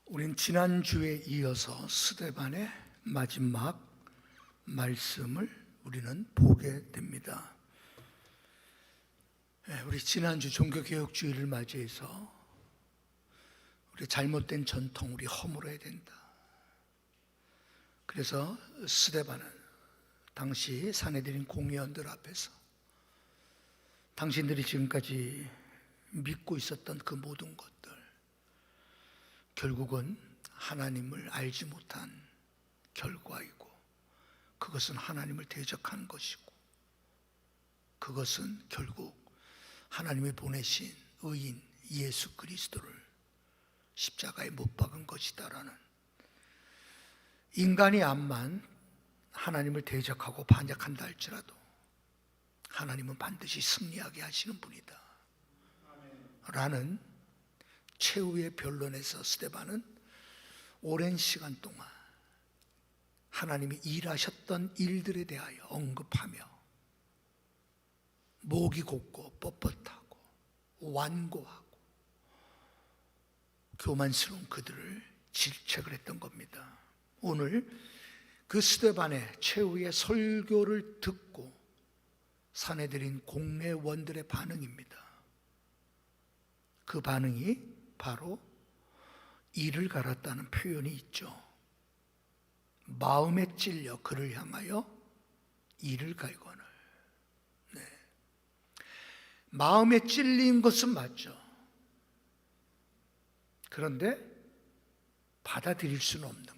우린 지난주에 이어서 스데반의 마지막 말씀을 우리는 보게 됩니다. 우리 지난주 종교개혁주의를 맞이해서 우리 잘못된 전통 우리 허물어야 된다. 그래서 스데반은 당시 사내들인 공회원들 앞에서 당신들이 지금까지 믿고 있었던 그 모든 것들, 결국은 하나님을 알지 못한 결과이고, 그것은 하나님을 대적한 것이고, 그것은 결국 하나님이 보내신 의인 예수 그리스도를 십자가에 못 박은 것이다라는, 인간이 암만 하나님을 대적하고 반역한다 할지라도 하나님은 반드시 승리하게 하시는 분이다 라는 최후의 변론에서 스데반은 오랜 시간 동안 하나님이 일하셨던 일들에 대하여 언급하며 목이 곧고 뻣뻣하고 완고하고 교만스러운 그들을 질책을 했던 겁니다. 오늘 그 스데반의 최후의 설교를 듣고 사내들인 공회원들의 반응입니다. 그 반응이 바로 이를 갈았다는 표현이 있죠. 마음에 찔려 그를 향하여 이를 갈거늘. 마음에 찔린 것은 맞죠. 그런데 받아들일 수는 없는 거예요.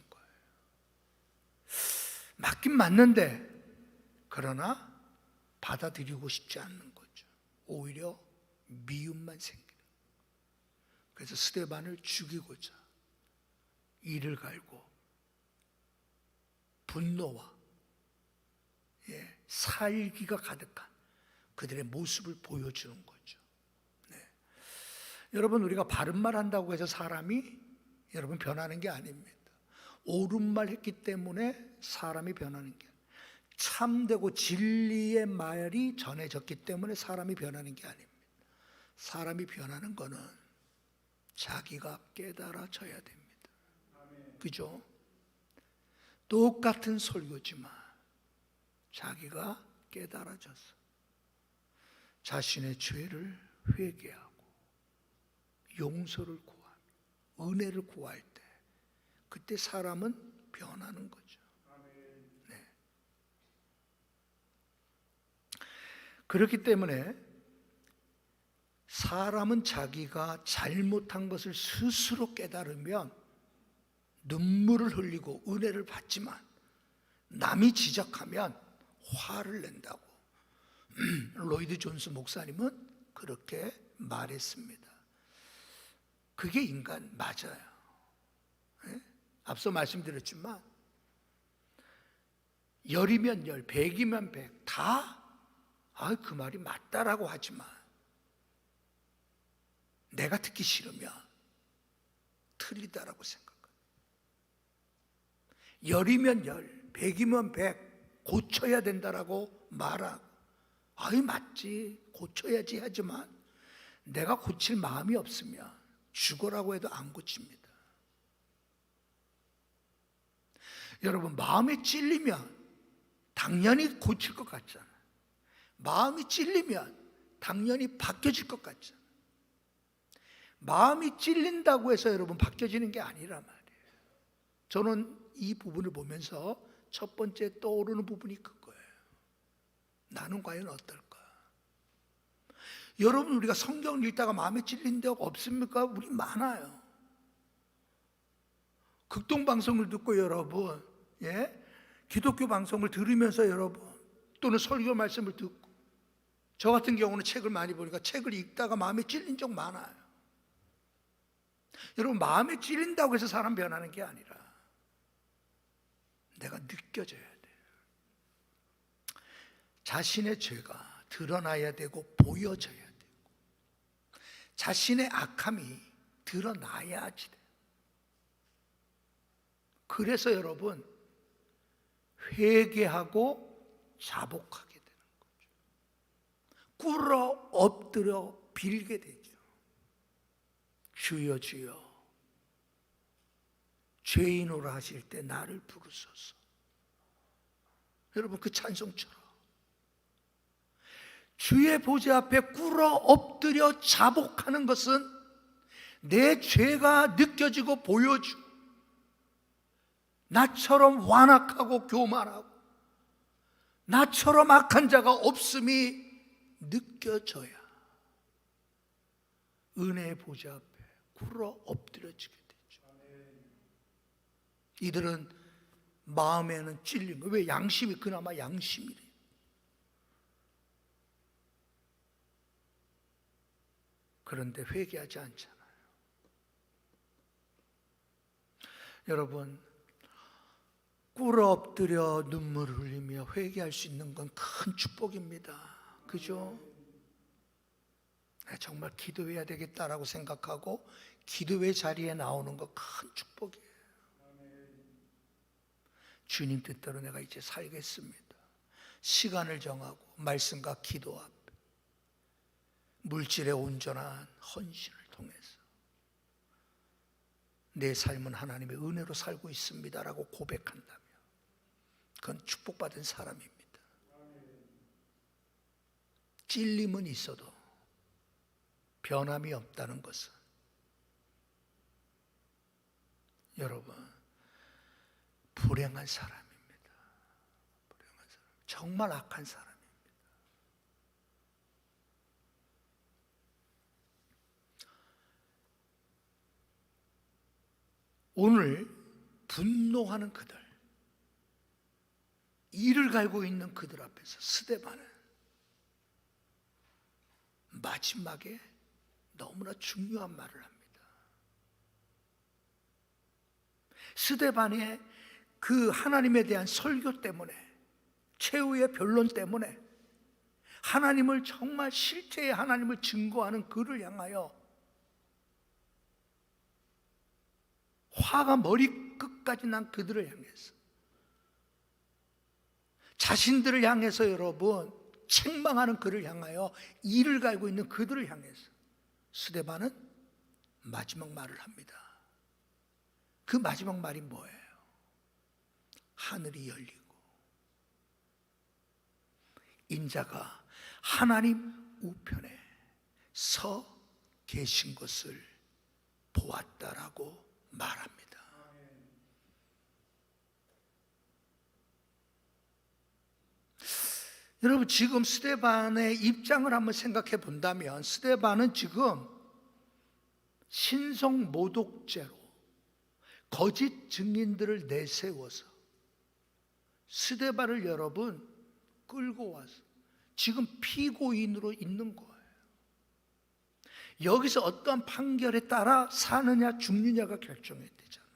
맞긴 맞는데, 그러나 받아들이고 싶지 않는 거죠. 오히려 미움만 생기는. 그래서 스데반을 죽이고자 이를 갈고 분노와 살기가 가득한 그들의 모습을 보여주는 거죠. 여러분, 우리가 바른 말 한다고 해서 사람이 여러분 변하는 게 아닙니다. 옳은 말 했기 때문에 사람이 변하는 게, 참되고 진리의 말이 전해졌기 때문에 사람이 변하는 게 아닙니다. 사람이 변하는 거는 자기가 깨달아져야 됩니다. 그죠? 똑같은 설교지만 자기가 깨달아져서 자신의 죄를 회개하고 용서를 구하며 은혜를 구할 때, 그때 사람은 변하는 거죠. 네. 그렇기 때문에 사람은 자기가 잘못한 것을 스스로 깨달으면 눈물을 흘리고 은혜를 받지만, 남이 지적하면 화를 낸다고 로이드 존스 목사님은 그렇게 말했습니다. 그게 인간 맞아요. 앞서 말씀드렸지만 열이면 열, 백이면 백, 다 그 말이 맞다라고 하지만 내가 듣기 싫으면 틀리다라고 생각합니다. 열이면 열, 백이면 백, 고쳐야 된다라고 말하고 맞지, 고쳐야지 하지만 내가 고칠 마음이 없으면 죽으라고 해도 안 고칩니다. 여러분, 마음에 찔리면 당연히 고칠 것 같잖아요. 마음이 찔리면 당연히 바뀌어질 것 같잖아요. 마음이 찔린다고 해서 여러분 바뀌어지는 게 아니란 말이에요. 저는 이 부분을 보면서 첫 번째 떠오르는 부분이 그거예요. 나는 과연 어떨까? 여러분, 우리가 성경을 읽다가 마음에 찔린 데가 없습니까? 우리 많아요. 극동방송을 듣고 여러분, 기독교 방송을 들으면서 여러분, 또는 설교 말씀을 듣고, 저 같은 경우는 책을 많이 보니까 책을 읽다가 마음에 찔린 적 많아요. 여러분, 마음에 찔린다고 해서 사람 변하는 게 아니라 내가 느껴져야 돼요. 자신의 죄가 드러나야 되고 보여져야 되고, 자신의 악함이 드러나야지 돼요. 그래서 여러분, 회개하고 자복하게 되는 거죠. 꿇어 엎드려 빌게 되죠. 주여 주여 죄인으로 하실 때 나를 부르소서. 여러분, 그 찬송처럼 주의 보좌 앞에 꿇어 엎드려 자복하는 것은 내 죄가 느껴지고 보여지고 나처럼 완악하고 교만하고 나처럼 악한 자가 없음이 느껴져야 은혜의 보좌 앞에 꿇어 엎드려지게 되죠. 이들은 마음에는 찔린 거예요. 왜? 양심이 그나마 양심이래요. 그런데 회개하지 않잖아요. 여러분, 꿇어 엎드려 눈물을 흘리며 회개할 수 있는 건 큰 축복입니다. 그죠? 정말 기도해야 되겠다라고 생각하고 기도의 자리에 나오는 거 큰 축복이에요. 주님 뜻대로 내가 이제 살겠습니다. 시간을 정하고 말씀과 기도 앞에 물질의 온전한 헌신을 통해서 내 삶은 하나님의 은혜로 살고 있습니다라고 고백한다면 그건 축복받은 사람입니다. 찔림은 있어도 변함이 없다는 것은 여러분, 불행한 사람입니다. 불행한 사람, 정말 악한 사람입니다. 오늘 분노하는 그들, 이를 갈고 있는 그들 앞에서 스데반은 마지막에 너무나 중요한 말을 합니다. 스데반의 그 하나님에 대한 설교 때문에, 최후의 변론 때문에 하나님을 정말 실제의 하나님을 증거하는 그를 향하여 화가 머리끝까지 난 그들을 향해서, 자신들을 향해서 여러분 책망하는 그를 향하여, 이를 갈고 있는 그들을 향해서 스데반은 마지막 말을 합니다. 그 마지막 말이 뭐예요? 하늘이 열리고 인자가 하나님 우편에 서 계신 것을 보았다라고 말합니다. 여러분, 지금 스데반의 입장을 한번 생각해 본다면 스데반은 지금 신성 모독죄로 거짓 증인들을 내세워서 스데반을 여러분 끌고 와서 지금 피고인으로 있는 거예요. 여기서 어떠한 판결에 따라 사느냐 죽느냐가 결정이 되잖아요.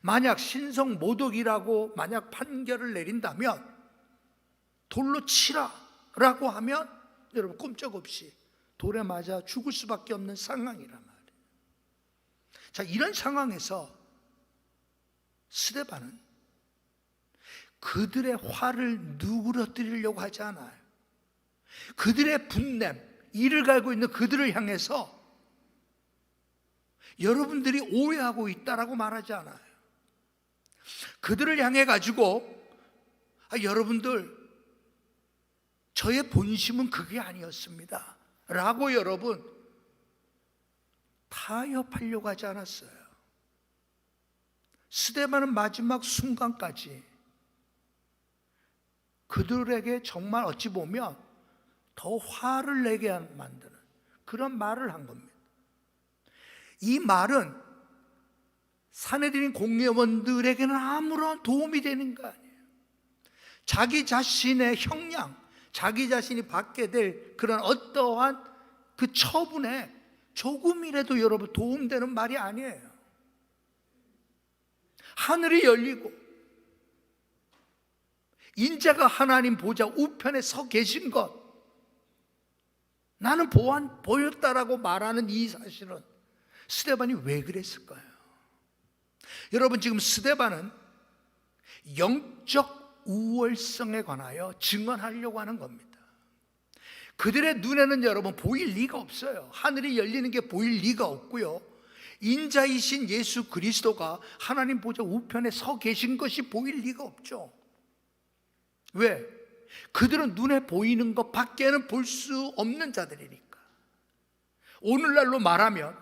만약 신성 모독이라고 만약 판결을 내린다면, 돌로 치라라고 하면 여러분 꼼짝없이 돌에 맞아 죽을 수밖에 없는 상황이란 말이에요. 자, 이런 상황에서 스데반은 그들의 화를 누그러뜨리려고 하지 않아요. 그들의 분냄, 이를 갈고 있는 그들을 향해서 여러분들이 오해하고 있다라고 말하지 않아요. 그들을 향해 가지고 여러분들 저의 본심은 그게 아니었습니다 라고 여러분 타협하려고 하지 않았어요. 스데반은 마지막 순간까지 그들에게 정말 어찌 보면 더 화를 내게 만드는 그런 말을 한 겁니다. 이 말은 산헤드린 공회원들에게는 아무런 도움이 되는 거 아니에요. 자기 자신의 형량, 자기 자신이 받게 될 그런 어떠한 그 처분에 조금이라도 여러분 도움되는 말이 아니에요. 하늘이 열리고 인자가 하나님 보좌 우편에 서 계신 것, 나는 보였다라고 말하는 이 사실은 스데반이 왜 그랬을까요? 여러분, 지금 스데반은 영적 우월성에 관하여 증언하려고 하는 겁니다. 그들의 눈에는 여러분 보일 리가 없어요. 하늘이 열리는 게 보일 리가 없고요, 인자이신 예수 그리스도가 하나님 보좌 우편에 서 계신 것이 보일 리가 없죠. 왜? 그들은 눈에 보이는 것 밖에는 볼 수 없는 자들이니까. 오늘날로 말하면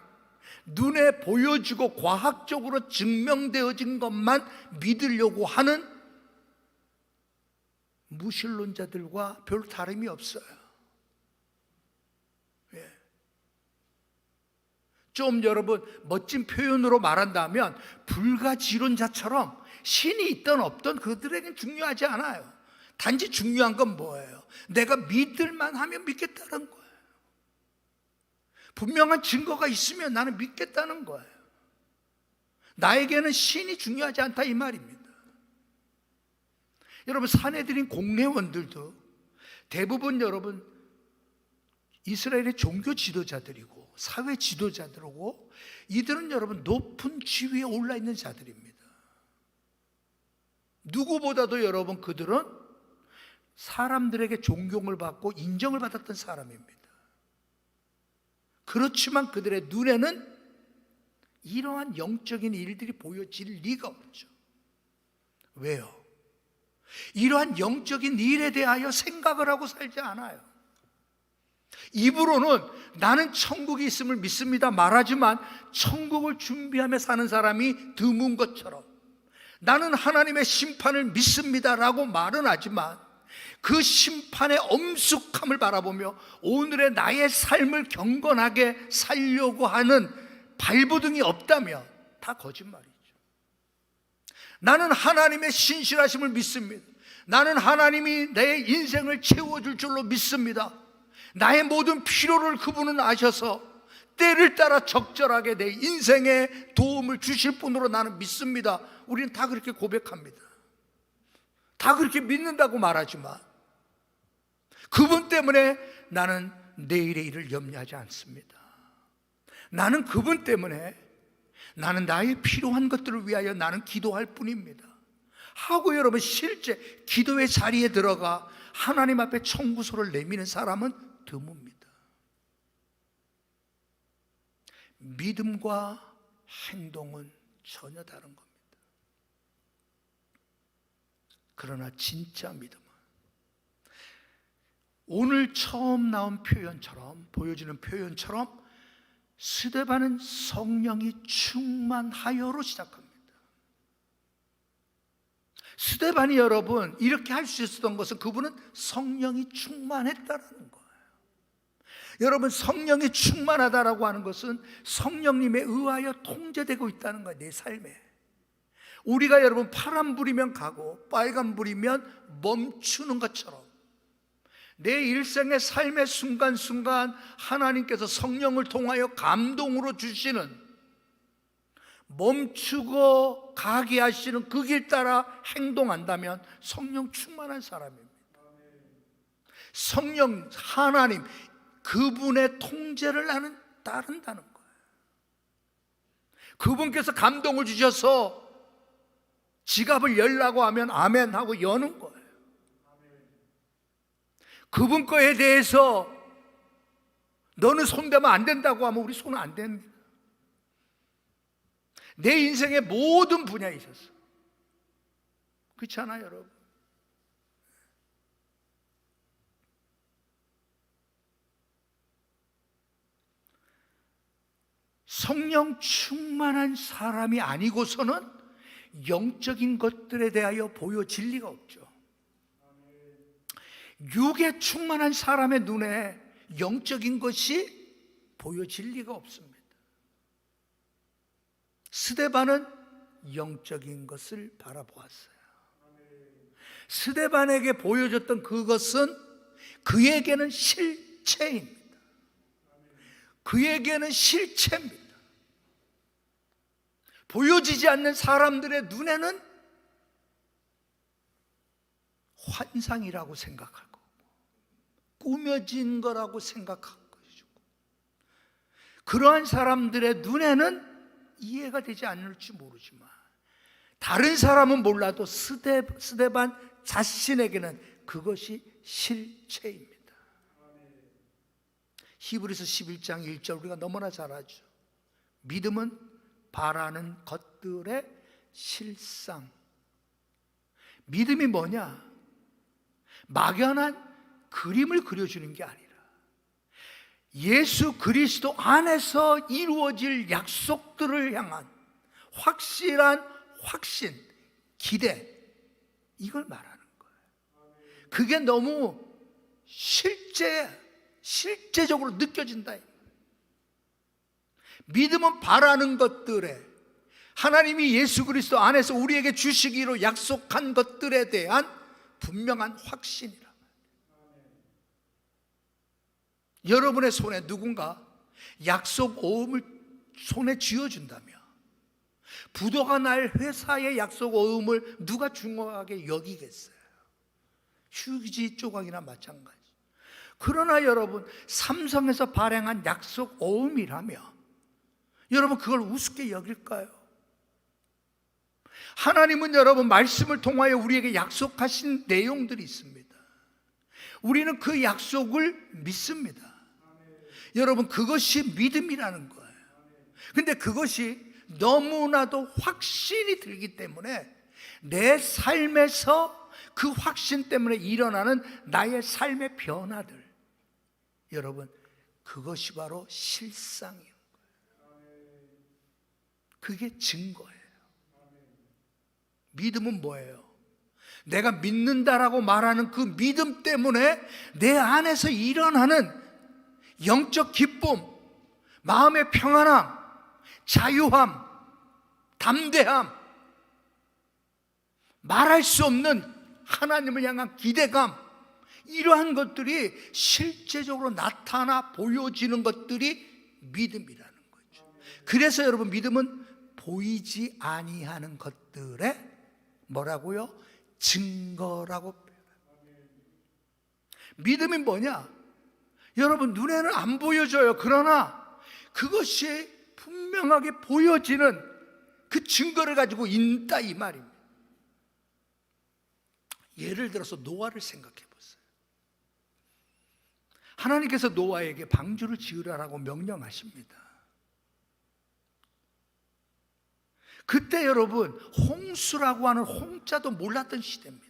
눈에 보여지고 과학적으로 증명되어진 것만 믿으려고 하는 무신론자들과 별 다름이 없어요. 예. 좀 여러분 멋진 표현으로 말한다면 불가지론자처럼 신이 있든 없든 그들에겐 중요하지 않아요. 단지 중요한 건 뭐예요? 내가 믿을만 하면 믿겠다는 거예요. 분명한 증거가 있으면 나는 믿겠다는 거예요. 나에게는 신이 중요하지 않다 이 말입니다. 여러분 사내들인 공회원들도 대부분 여러분 이스라엘의 종교 지도자들이고 사회 지도자들이고 이들은 여러분 높은 지위에 올라 있는 자들입니다. 누구보다도 여러분 그들은 사람들에게 존경을 받고 인정을 받았던 사람입니다. 그렇지만 그들의 눈에는 이러한 영적인 일들이 보여질 리가 없죠. 왜요? 이러한 영적인 일에 대하여 생각을 하고 살지 않아요. 입으로는 나는 천국이 있음을 믿습니다 말하지만 천국을 준비하며 사는 사람이 드문 것처럼 나는 하나님의 심판을 믿습니다라고 말은 하지만 그 심판의 엄숙함을 바라보며 오늘의 나의 삶을 경건하게 살려고 하는 발버둥이 없다면 다 거짓말이죠. 나는 하나님의 신실하심을 믿습니다. 나는 하나님이 내 인생을 채워줄 줄로 믿습니다. 나의 모든 필요를 그분은 아셔서 때를 따라 적절하게 내 인생에 도움을 주실 분으로 나는 믿습니다. 우리는 다 그렇게 고백합니다. 다 그렇게 믿는다고 말하지만 그분 때문에 나는 내일의 일을 염려하지 않습니다. 나는 그분 때문에 나는 나의 필요한 것들을 위하여 나는 기도할 뿐입니다 하고 여러분 실제 기도의 자리에 들어가 하나님 앞에 청구서를 내미는 사람은 드뭅니다. 믿음과 행동은 전혀 다른 겁니다. 그러나 진짜 믿음은 오늘 처음 나온 표현처럼 보여지는 표현처럼 스데반은 성령이 충만하여로 시작합니다. 스데반이 여러분 이렇게 할 수 있었던 것은 그분은 성령이 충만했다라는 거예요. 여러분 성령이 충만하다라고 하는 것은 성령님에 의하여 통제되고 있다는 거예요. 내 삶에 우리가 여러분 파란불이면 가고 빨간불이면 멈추는 것처럼 내 일생의 삶의 순간순간 하나님께서 성령을 통하여 감동으로 주시는 멈추고 가게 하시는 그 길 따라 행동한다면 성령 충만한 사람입니다. 성령 하나님 그분의 통제를 나는 따른다는 거예요. 그분께서 감동을 주셔서 지갑을 열라고 하면 아멘 하고 여는 거예요. 그분 거에 대해서 너는 손대면 안 된다고 하면 우리 손은 안 됩니다. 내 인생의 모든 분야에 있어서 그렇지 않아요 여러분? 성령 충만한 사람이 아니고서는 영적인 것들에 대하여 보여질 리가 없죠. 육에 충만한 사람의 눈에 영적인 것이 보여질 리가 없습니다. 스데반은 영적인 것을 바라보았어요. 스데반에게 보여줬던 그것은 그에게는 실체입니다. 그에게는 실체입니다. 보여지지 않는 사람들의 눈에는 환상이라고 생각하고 꾸며진 거라고 생각할 것이고 그러한 사람들의 눈에는 이해가 되지 않을지 모르지만 다른 사람은 몰라도 스데반 자신에게는 그것이 실체입니다. 히브리서 11장 1절 우리가 너무나 잘 알죠. 믿음은 바라는 것들의 실상. 믿음이 뭐냐? 막연한 그림을 그려주는 게 아니라 예수 그리스도 안에서 이루어질 약속들을 향한 확실한 확신, 기대, 이걸 말하는 거예요. 그게 너무 실제적으로 느껴진다. 믿음은 바라는 것들에, 하나님이 예수 그리스도 안에서 우리에게 주시기로 약속한 것들에 대한 분명한 확신이라. 여러분의 손에 누군가 약속 오음을 손에 쥐어준다며, 부도가 날 회사의 약속 오음을 누가 중요하게 여기겠어요? 휴지 조각이나 마찬가지. 그러나 여러분, 삼성에서 발행한 약속 오음이라며 여러분 그걸 우습게 여길까요? 하나님은 여러분 말씀을 통하여 우리에게 약속하신 내용들이 있습니다. 우리는 그 약속을 믿습니다. 여러분, 그것이 믿음이라는 거예요. 근데 그것이 너무나도 확신이 들기 때문에 내 삶에서 그 확신 때문에 일어나는 나의 삶의 변화들, 여러분, 그것이 바로 실상이에요. 그게 증거예요. 믿음은 뭐예요? 내가 믿는다라고 말하는 그 믿음 때문에 내 안에서 일어나는 영적 기쁨, 마음의 평안함, 자유함, 담대함, 말할 수 없는 하나님을 향한 기대감, 이러한 것들이 실제적으로 나타나 보여지는 것들이 믿음이라는 거죠. 그래서 여러분, 믿음은 보이지 아니하는 것들의 뭐라고요? 증거라고. 믿음이 뭐냐? 여러분, 눈에는 안 보여져요. 그러나 그것이 분명하게 보여지는 그 증거를 가지고 있다, 이 말입니다. 예를 들어서 노아를 생각해 보세요. 하나님께서 노아에게 방주를 지으라고 명령하십니다. 그때 여러분, 홍수라고 하는 홍자도 몰랐던 시대입니다.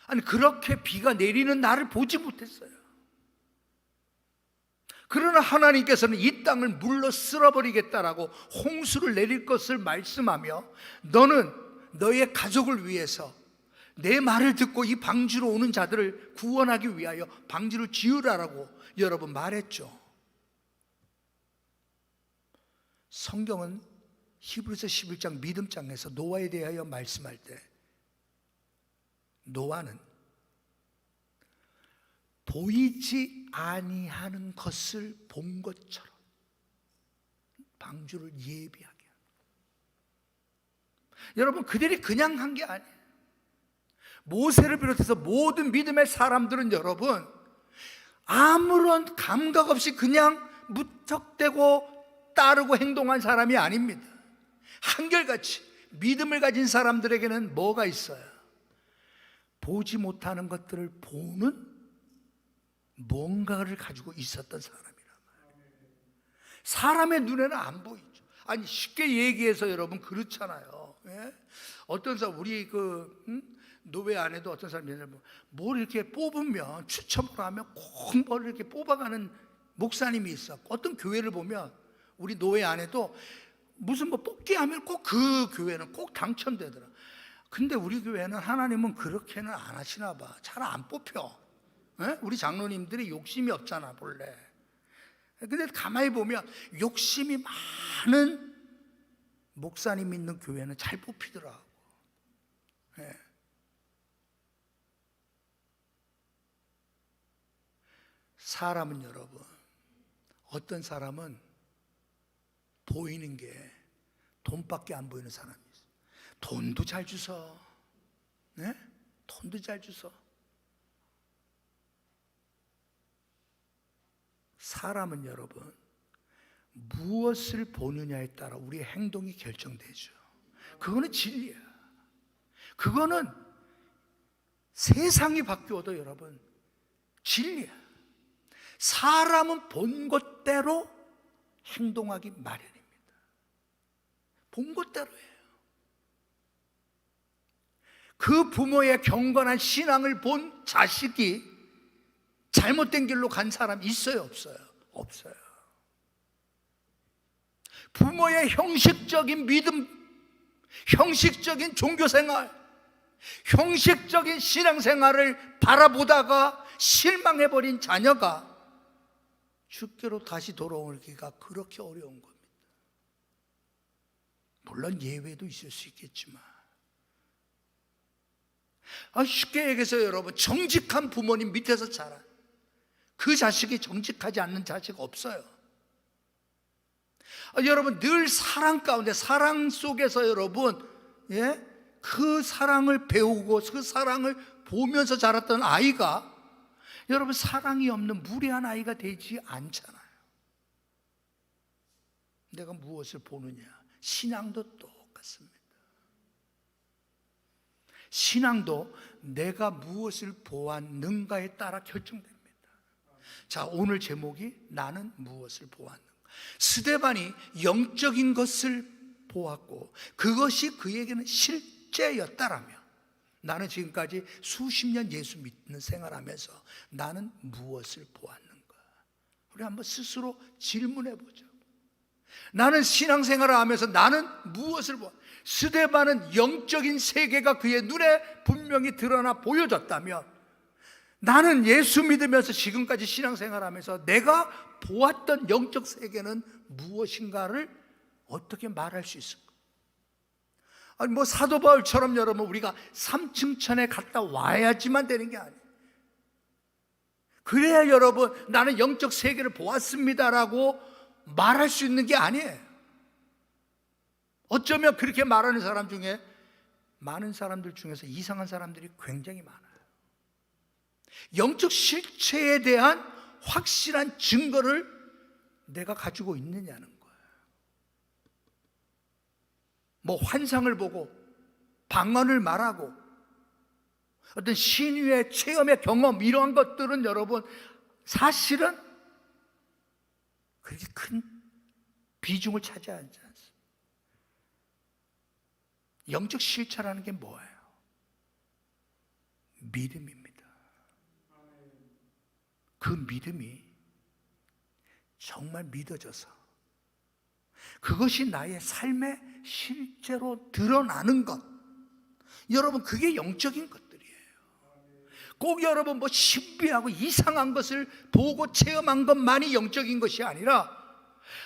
아니, 그렇게 비가 내리는 날을 보지 못했어요. 그러나 하나님께서는 이 땅을 물로 쓸어버리겠다라고 홍수를 내릴 것을 말씀하며, 너는 너의 가족을 위해서 내 말을 듣고 이 방주로 오는 자들을 구원하기 위하여 방주를 지으라라고 여러분 말했죠. 성경은 히브리서 11장 믿음장에서 노아에 대하여 말씀할 때, 노아는 보이지 아니하는 것을 본 것처럼 방주를 예비하게 합니다. 여러분, 그들이 그냥 한 게 아니에요. 모세를 비롯해서 모든 믿음의 사람들은 여러분 아무런 감각 없이 그냥 무턱대고 따르고 행동한 사람이 아닙니다. 한결같이 믿음을 가진 사람들에게는 뭐가 있어요? 보지 못하는 것들을 보는 뭔가를 가지고 있었던 사람이란 말이에요. 사람의 눈에는 안 보이죠. 아니, 쉽게 얘기해서 여러분 그렇잖아요. 예? 어떤 사람, 우리 노회 안에도 어떤 사람이 뭘 이렇게 뽑으면, 추첨을 하면 꼭 뭘 이렇게 뽑아가는 목사님이 있어. 어떤 교회를 보면 우리 노회 안에도 무슨 뭐 뽑기 하면 꼭 그 교회는 꼭 당첨되더라. 근데 우리 교회는 하나님은 그렇게는 안 하시나 봐. 잘 안 뽑혀. 에? 우리 장로님들이 욕심이 없잖아 본래. 근데 가만히 보면 욕심이 많은 목사님 있는 교회는 잘 뽑히더라고. 예. 사람은 여러분, 어떤 사람은 보이는 게 돈밖에 안 보이는 사람이 있어요. 돈도 잘 주서, 네? 돈도 잘 주서. 사람은 여러분, 무엇을 보느냐에 따라 우리의 행동이 결정되죠. 그거는 진리야. 그거는 세상이 바뀌어도 여러분 진리야. 사람은 본 것대로 행동하기 마련입니다. 본 것대로예요. 그 부모의 경건한 신앙을 본 자식이 잘못된 길로 간 사람 있어요, 없어요? 없어요. 부모의 형식적인 믿음, 형식적인 종교생활, 형식적인 신앙생활을 바라보다가 실망해버린 자녀가 주께로 다시 돌아오기가 그렇게 어려운 겁니다. 물론 예외도 있을 수 있겠지만, 쉽게 얘기해서 여러분, 정직한 부모님 밑에서 자란 그 자식이 정직하지 않는 자식 없어요. 여러분, 늘 사랑 가운데, 사랑 속에서 여러분, 그 사랑을 배우고 그 사랑을 보면서 자랐던 아이가 여러분, 사랑이 없는 무례한 아이가 되지 않잖아요. 내가 무엇을 보느냐. 신앙도 똑같습니다. 신앙도 내가 무엇을 보았는가에 따라 결정됩니다. 자, 오늘 제목이 나는 무엇을 보았는가. 스데반이 영적인 것을 보았고 그것이 그에게는 실제였다라면, 나는 지금까지 수십 년 예수 믿는 생활하면서 나는 무엇을 보았는가. 우리 한번 스스로 질문해 보죠. 나는 신앙생활을 하면서 나는 무엇을 보았는가. 스데반은 영적인 세계가 그의 눈에 분명히 드러나 보여졌다면, 나는 예수 믿으면서 지금까지 신앙생활하면서 내가 보았던 영적 세계는 무엇인가를 어떻게 말할 수 있을까? 아니, 사도 바울처럼 여러분, 우리가 3층 천에 갔다 와야지만 되는 게 아니에요. 그래야 여러분, 나는 영적 세계를 보았습니다라고 말할 수 있는 게 아니에요. 어쩌면 그렇게 말하는 사람 중에, 많은 사람들 중에서 이상한 사람들이 굉장히 많아요. 영적 실체에 대한 확실한 증거를 내가 가지고 있느냐는 거예요. 환상을 보고 방언을 말하고 어떤 신유의 체험의 경험, 이러한 것들은 여러분 사실은 그렇게 큰 비중을 차지하지 않습니다. 영적 실체라는 게 뭐예요? 믿음입니다. 그 믿음이 정말 믿어져서 그것이 나의 삶에 실제로 드러나는 것, 여러분, 그게 영적인 것들이에요. 꼭 여러분 신비하고 이상한 것을 보고 체험한 것만이 영적인 것이 아니라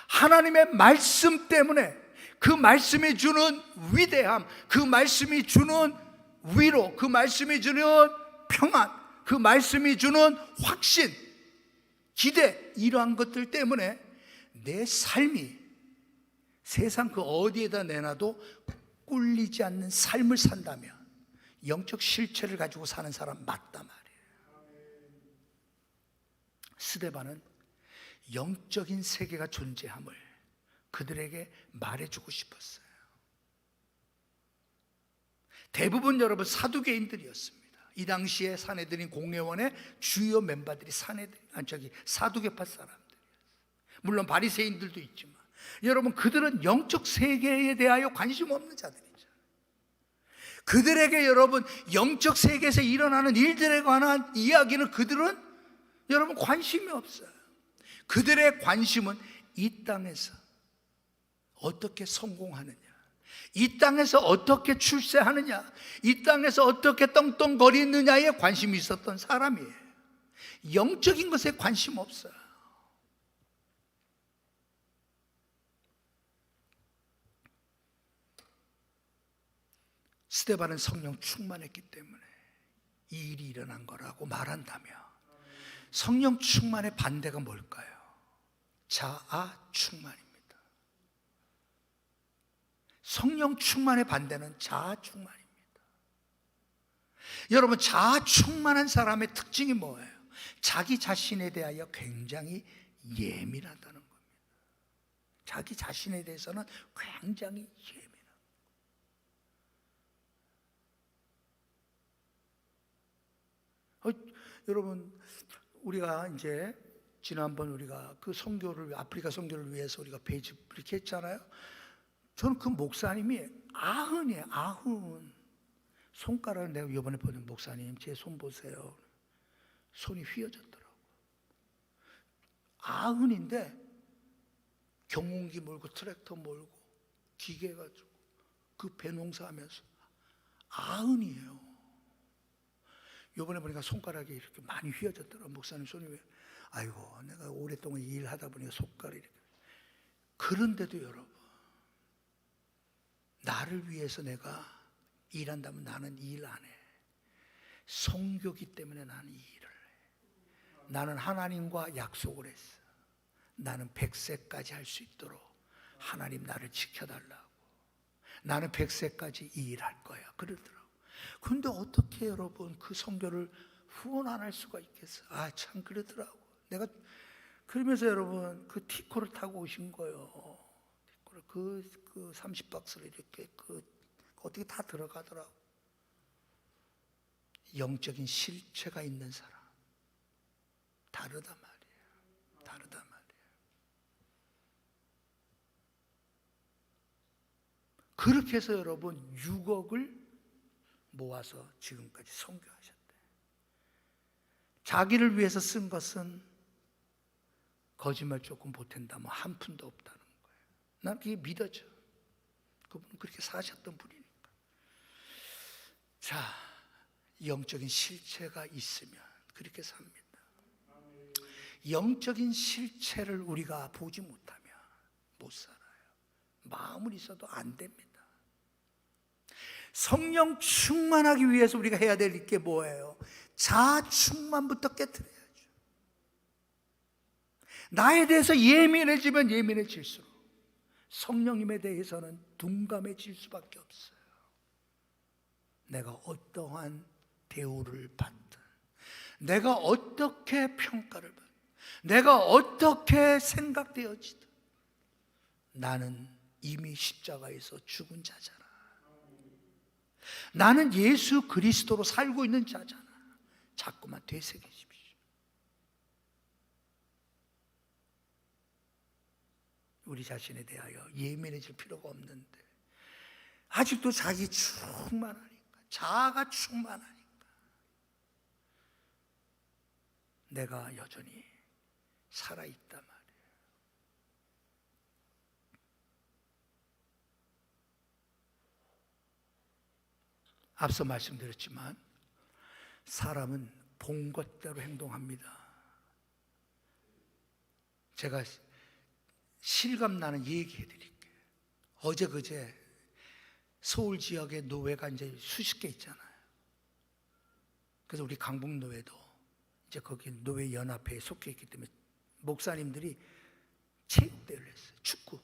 하나님의 말씀 때문에 그 말씀이 주는 위대함, 그 말씀이 주는 위로, 그 말씀이 주는 평안, 그 말씀이 주는 확신, 기대, 이러한 것들 때문에 내 삶이 세상 그 어디에다 내놔도 꿀리지 않는 삶을 산다면 영적 실체를 가지고 사는 사람 맞단 말이에요. 스데반은 영적인 세계가 존재함을 그들에게 말해주고 싶었어요. 대부분 여러분 사두개인들이었습니다. 이 당시에 사내들인 공회원의 주요 멤버들이 사두개파 사람들이었어요. 물론 바리새인들도 있지만 여러분, 그들은 영적 세계에 대하여 관심 없는 자들이죠. 그들에게 여러분 영적 세계에서 일어나는 일들에 관한 이야기는 그들은 여러분 관심이 없어요. 그들의 관심은 이 땅에서 어떻게 성공하느냐, 이 땅에서 어떻게 출세하느냐, 이 땅에서 어떻게 떵떵거리느냐에 관심이 있었던 사람이에요. 영적인 것에 관심 없어요. 스데반은 성령 충만했기 때문에 이 일이 일어난 거라고 말한다며, 성령 충만의 반대가 뭘까요? 자아 충만입니다. 성령 충만의 반대는 자아 충만입니다. 여러분, 자아 충만한 사람의 특징이 뭐예요? 자기 자신에 대하여 굉장히 예민하다는 겁니다. 자기 자신에 대해서는 굉장히 예민합니다. 여러분, 우리가 이제 지난번 우리가 그 선교를, 아프리카 선교를 위해서 우리가 배집 이렇게 했잖아요. 저는 그 목사님이 아흔이에요. 아흔. 손가락을 내가 이번에 보는 목사님 제 손 보세요. 손이 휘어졌더라고. 아흔인데 경운기 몰고 트랙터 몰고 기계 가지고 그 배농사하면서 아흔이에요. 이번에 보니까 손가락이 이렇게 많이 휘어졌더라고. 목사님 손이 왜? 아이고, 내가 오랫동안 일하다 보니까 손가락이 이렇게. 그런데도 여러분, 나를 위해서 내가 일한다면 나는 일 안 해. 성교기 때문에 나는 이 일을 해. 나는 하나님과 약속을 했어. 나는 100세까지 할 수 있도록 하나님 나를 지켜달라고. 나는 100세까지 이 일 할 거야. 그러더라고. 근데 어떻게 여러분 그 성교를 후원 안 할 수가 있겠어? 아, 참 그러더라고. 내가 그러면서 여러분 그 티코를 타고 오신 거예요. 그 30박스를 이렇게 어떻게 다 들어가더라고. 영적인 실체가 있는 사람 다르단 말이에요. 다르단 말이에요. 그렇게 해서 여러분 6억을 모아서 지금까지 선교하셨대. 자기를 위해서 쓴 것은 거짓말 조금 보탠다면 한 푼도 없다는 거예요. 난 그게 믿어져. 그분은 그렇게 사셨던 분이니까. 자, 영적인 실체가 있으면 그렇게 삽니다. 영적인 실체를 우리가 보지 못하면 못 살아요. 마음은 있어도 안 됩니다. 성령 충만하기 위해서 우리가 해야 될 게 뭐예요? 자아 충만부터 깨트려야죠. 나에 대해서 예민해지면 예민해질수록 성령님에 대해서는 둔감해질 수밖에 없어요. 내가 어떠한 대우를 받든, 내가 어떻게 평가를 받든, 내가 어떻게 생각되어지든 나는 이미 십자가에서 죽은 자잖아. 나는 예수 그리스도로 살고 있는 자잖아. 자꾸만 되새기십시오. 우리 자신에 대하여 예민해질 필요가 없는데 아직도 자기 충만하니까, 자아가 충만하니까 내가 여전히 살아있단 말이에요. 앞서 말씀드렸지만 사람은 본 것대로 행동합니다. 제가 실감나는 얘기해 드릴게요. 어제 그제 서울 지역에 노회가 이제 수십 개 있잖아요. 그래서 우리 강북노회도 이제 거기 노회 연합회에 속해 있기 때문에 목사님들이 체육대회를 했어요. 축구.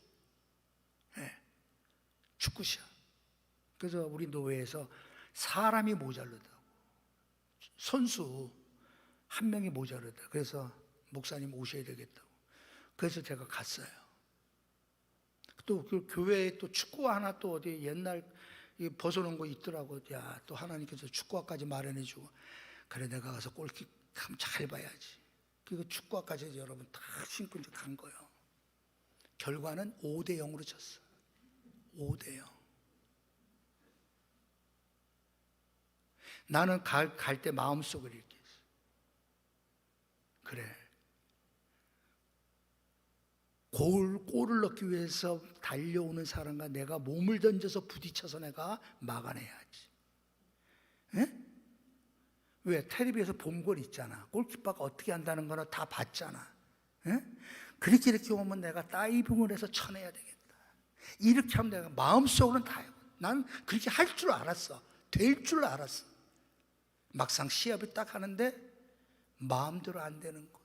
네. 축구 시합. 그래서 우리 노회에서 사람이 모자르다고, 선수 한 명이 모자르다. 그래서 목사님 오셔야 되겠다고. 그래서 제가 갔어요. 또 그 교회에 또 축구화 하나 또 어디 옛날 벗어놓은 거 있더라고. 야, 또 하나님께서 축구화까지 마련해주고. 그래, 내가 가서 골킥 한번 잘 봐야지. 그 축구화까지 여러분 다 신고 이제 간 거예요. 결과는 5대0으로 졌어. 5대0. 나는 갈 때 마음속을 이렇게 했어. 그래, 골을 넣기 위해서 달려오는 사람과 내가 몸을 던져서 부딪혀서 내가 막아내야지. 에? 왜? 텔레비에서 본 걸 있잖아. 골키퍼가 어떻게 한다는 거나 다 봤잖아. 에? 그렇게 이렇게 오면 내가 다이빙을 해서 쳐내야 되겠다. 이렇게 하면 내가 마음속으로는 다 해요. 난 그렇게 할 줄 알았어. 될 줄 알았어. 막상 시합을 딱 하는데 마음대로 안 되는 거야.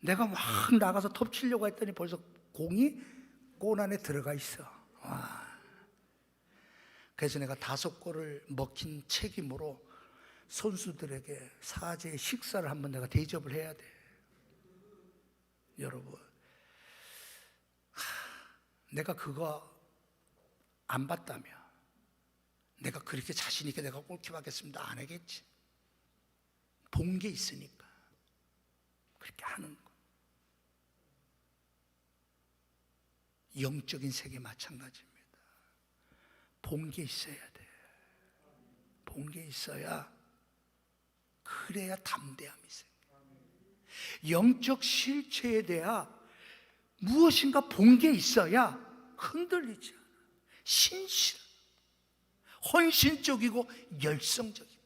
내가 막 나가서 톱 치려고 했더니 벌써 공이 골 안에 들어가 있어. 와. 그래서 내가 5골을 먹힌 책임으로 선수들에게 사제 식사를 한번 내가 대접을 해야 돼. 여러분, 내가 그거 안 봤다면 내가 그렇게 자신 있게 내가 골키퍼 하겠습니다 안 하겠지. 본 게 있으니까. 그렇게 하는 거. 영적인 세계 마찬가지입니다. 본 게 있어야 돼. 본 게 있어야, 그래야 담대함이 생겨. 영적 실체에 대한 무엇인가 본 게 있어야 흔들리지 않아. 신실, 헌신적이고 열성적이 돼요.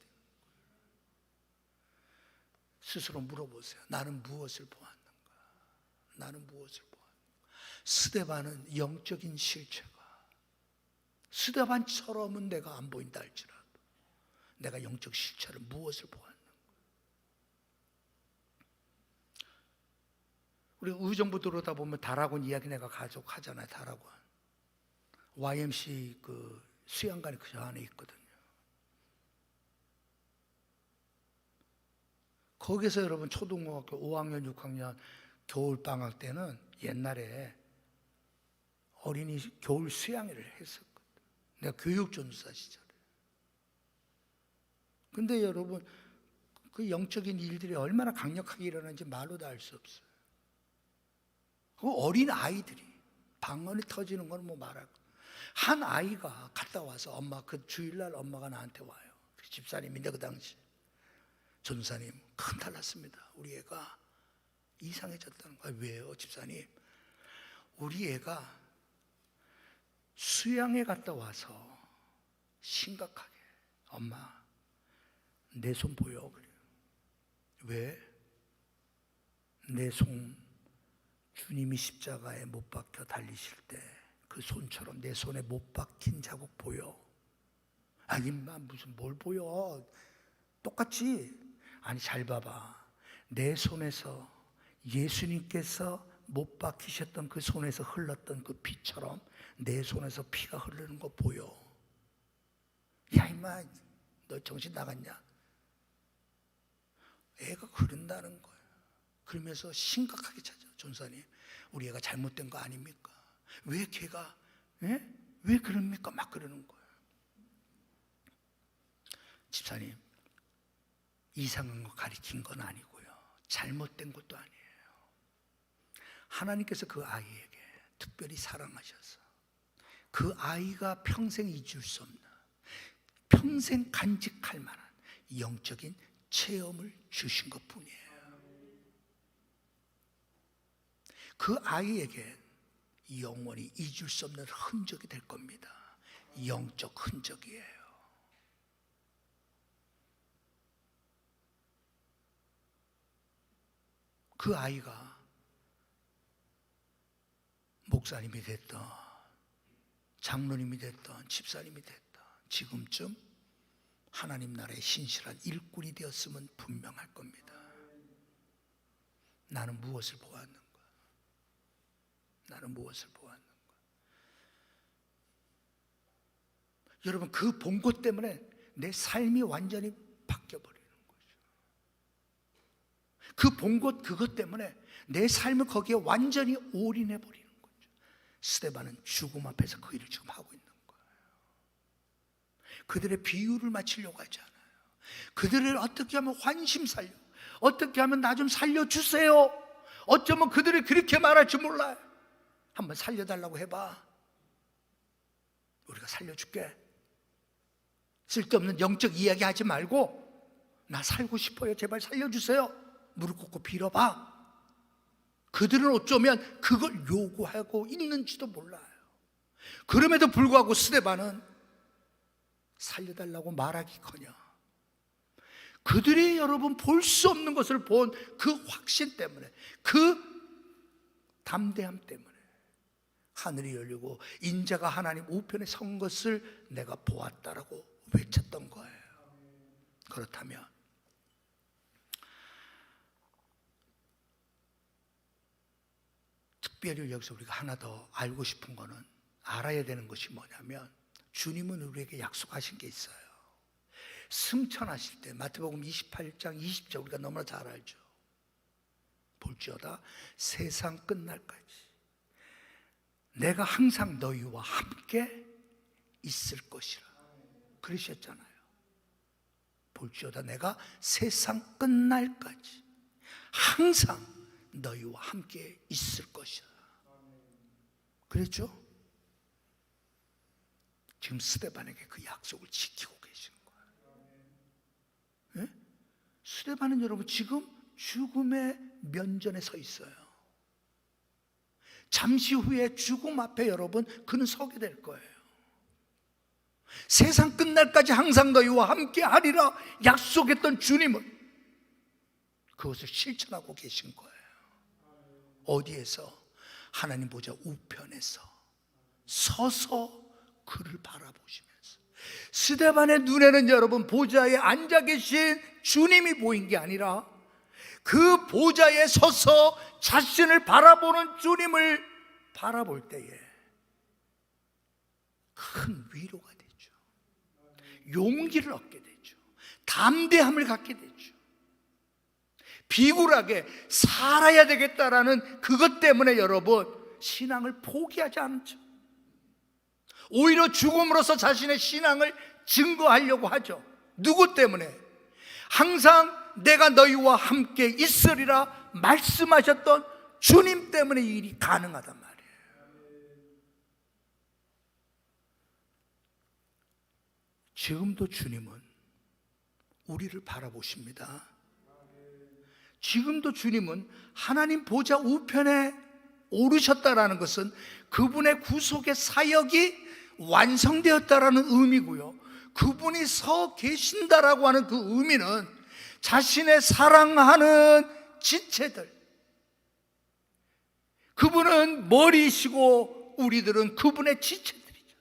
스스로 물어보세요. 나는 무엇을 보았는가? 나는 무엇을 보았는가? 스데반은 영적인 실체가, 스데반처럼은 내가 안 보인다 할지라도 내가 영적 실체를 무엇을 보았는가? 우리 의정부 들어오다 보면 다락원 이야기 내가 가족 하잖아요. 다락원 YMC 그 수양관이 그 안에 있거든요. 거기서 여러분 초등학교 5학년 6학년 겨울방학 때는 옛날에 어린이 겨울 수양회를 했었거든. 내가 교육전도사 시절에. 근데 여러분 그 영적인 일들이 얼마나 강력하게 일어나는지 말로도 알 수 없어요. 그 어린 아이들이 방언이 터지는 건 뭐 말할 거. 한 아이가 갔다 와서 엄마, 그 주일날 엄마가 나한테 와요. 집사님인데 그 당시 전사님 큰 탈 났습니다. 우리 애가 이상해졌다는 거야. 왜요 집사님? 우리 애가 수양회 갔다 와서 심각하게 엄마 내 손 보여. 그래요. 왜? 내 손 주님이 십자가에 못 박혀 달리실 때 그 손처럼 내 손에 못 박힌 자국 보여. 아니 인마 무슨 뭘 보여. 똑같지. 아니 잘 봐봐. 내 손에서 예수님께서 못 박히셨던 그 손에서 흘렀던 그 피처럼 내 손에서 피가 흐르는 거 보여. 야 임마 너 정신 나갔냐? 애가 그런다는 거야. 그러면서 심각하게 찾아. 전사님 우리 애가 잘못된 거 아닙니까? 왜 걔가 왜 그럽니까? 막 그러는 거야. 집사님 이상한 거 가리킨 건 아니고요, 잘못된 것도 아니에요. 하나님께서 그 아이에게 특별히 사랑하셔서 그 아이가 평생 잊을 수 없는, 평생 간직할 만한 영적인 체험을 주신 것뿐이에요. 그 아이에게 영원히 잊을 수 없는 흔적이 될 겁니다. 영적 흔적이에요. 그 아이가 목사님이 됐던, 장로님이 됐던, 집사님이 됐던 지금쯤 하나님 나라의 신실한 일꾼이 되었으면 분명할 겁니다. 나는 무엇을 보았는가? 나는 무엇을 보았는가? 여러분 그 본 것 때문에 내 삶이 완전히 바뀌어버리는 거죠. 그 본 것 그것 때문에 내 삶을 거기에 완전히 올인해버리는 거죠. 스데반은 죽음 앞에서 그 일을 지금 하고 있는 거예요. 그들의 비유를 맞추려고 하지 않아요. 그들을 어떻게 하면 환심 살려, 어떻게 하면 나 좀 살려주세요. 어쩌면 그들이 그렇게 말할 줄 몰라요. 한번 살려달라고 해봐. 우리가 살려줄게. 쓸데없는 영적 이야기 하지 말고 나 살고 싶어요, 제발 살려주세요. 무릎 꿇고 빌어봐. 그들은 어쩌면 그걸 요구하고 있는지도 몰라요. 그럼에도 불구하고 스데반은 살려달라고 말하기커녕 그들이 여러분 볼 수 없는 것을 본 그 확신 때문에, 그 담대함 때문에 하늘이 열리고 인자가 하나님 우편에 선 것을 내가 보았다라고 외쳤던 거예요. 그렇다면 특별히 여기서 우리가 하나 더 알고 싶은 거는, 알아야 되는 것이 뭐냐면, 주님은 우리에게 약속하신 게 있어요. 승천하실 때 마태복음 28장 20절 우리가 너무나 잘 알죠. 볼지어다 세상 끝날까지 내가 항상 너희와 함께 있을 것이라 그러셨잖아요. 볼지어다 내가 세상 끝날까지 항상 너희와 함께 있을 것이다. 그랬죠? 지금 스데반에게 그 약속을 지키고 계시는 거예요. 네? 스데반은 여러분 지금 죽음의 면전에 서 있어요. 잠시 후에 죽음 앞에 여러분 그는 서게 될 거예요. 세상 끝날까지 항상 너희와 함께 하리라 약속했던 주님은 그것을 실천하고 계신 거예요. 어디에서? 하나님 보좌 우편에서 서서 그를 바라보시면서. 스데반의 눈에는 여러분 보좌에 앉아 계신 주님이 보인 게 아니라 그 보좌에 서서 자신을 바라보는 주님을 바라볼 때에 큰 위로가 되죠. 용기를 얻게 되죠. 담대함을 갖게 되죠. 비굴하게 살아야 되겠다라는 그것 때문에 여러분 신앙을 포기하지 않죠. 오히려 죽음으로써 자신의 신앙을 증거하려고 하죠. 누구 때문에? 항상 내가 너희와 함께 있으리라 말씀하셨던 주님 때문에 이 일이 가능하단 말이에요. 지금도 주님은 우리를 바라보십니다. 지금도 주님은 하나님 보좌 우편에 오르셨다라는 것은 그분의 구속의 사역이 완성되었다라는 의미고요, 그분이 서 계신다라고 하는 그 의미는 자신의 사랑하는 지체들, 그분은 머리이시고 우리들은 그분의 지체들이죠.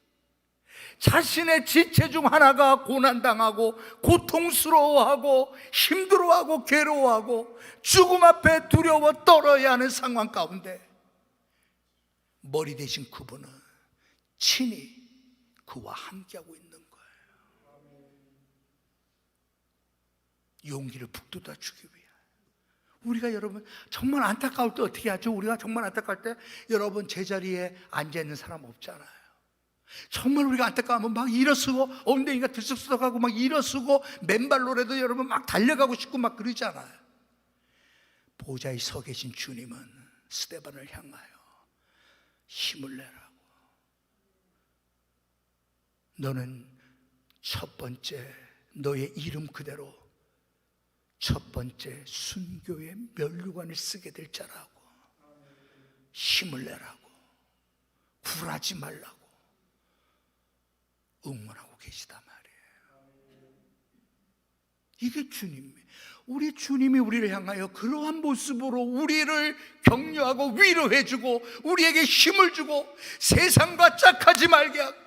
자신의 지체 중 하나가 고난당하고 고통스러워하고 힘들어하고 괴로워하고 죽음 앞에 두려워 떨어야 하는 상황 가운데 머리 대신 그분은 친히 그와 함께하고 있는 거예요. 용기를 북돋아 주기 위하여. 우리가 여러분 정말 안타까울 때 어떻게 하죠? 우리가 정말 안타까울 때 여러분 제자리에 앉아있는 사람 없잖아요. 정말 우리가 안타까우면 막 일어서고 엉덩이가 들썩들썩하고 막 일어서고 맨발로라도 여러분 막 달려가고 싶고 막 그러잖아요. 보좌에 서 계신 주님은 스데반을 향하여 힘을 내라고, 너는 첫 번째 너의 이름 그대로 첫 번째 순교의 면류관을 쓰게 될 자라고, 힘을 내라고, 굴하지 말라고 응원하고 계시단 말이에요. 이게 주님이에요. 우리 주님이 우리를 향하여 그러한 모습으로 우리를 격려하고 위로해주고 우리에게 힘을 주고 세상과 짝하지 말게 하고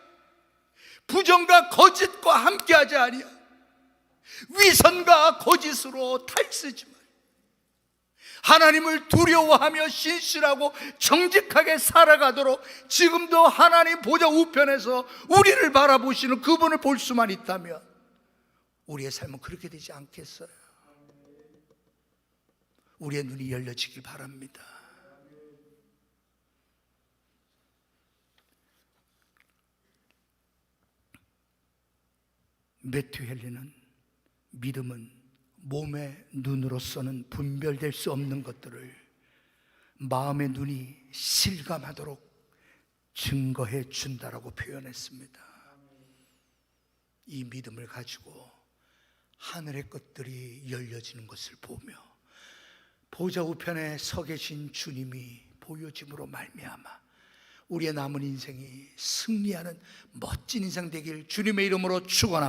부정과 거짓과 함께하지 아니하고 위선과 거짓으로 탈쓰지 말고 하나님을 두려워하며 신실하고 정직하게 살아가도록 지금도 하나님 보좌 우편에서 우리를 바라보시는 그분을 볼 수만 있다면 우리의 삶은 그렇게 되지 않겠어요? 우리의 눈이 열려지길 바랍니다. 매튜 헨리는 믿음은 몸의 눈으로서는 분별될 수 없는 것들을 마음의 눈이 실감하도록 증거해 준다라고 표현했습니다. 이 믿음을 가지고 하늘의 것들이 열려지는 것을 보며 보좌 우편에 서 계신 주님이 보여짐으로 말미암아 우리의 남은 인생이 승리하는 멋진 인생 되길 주님의 이름으로 축원합니다.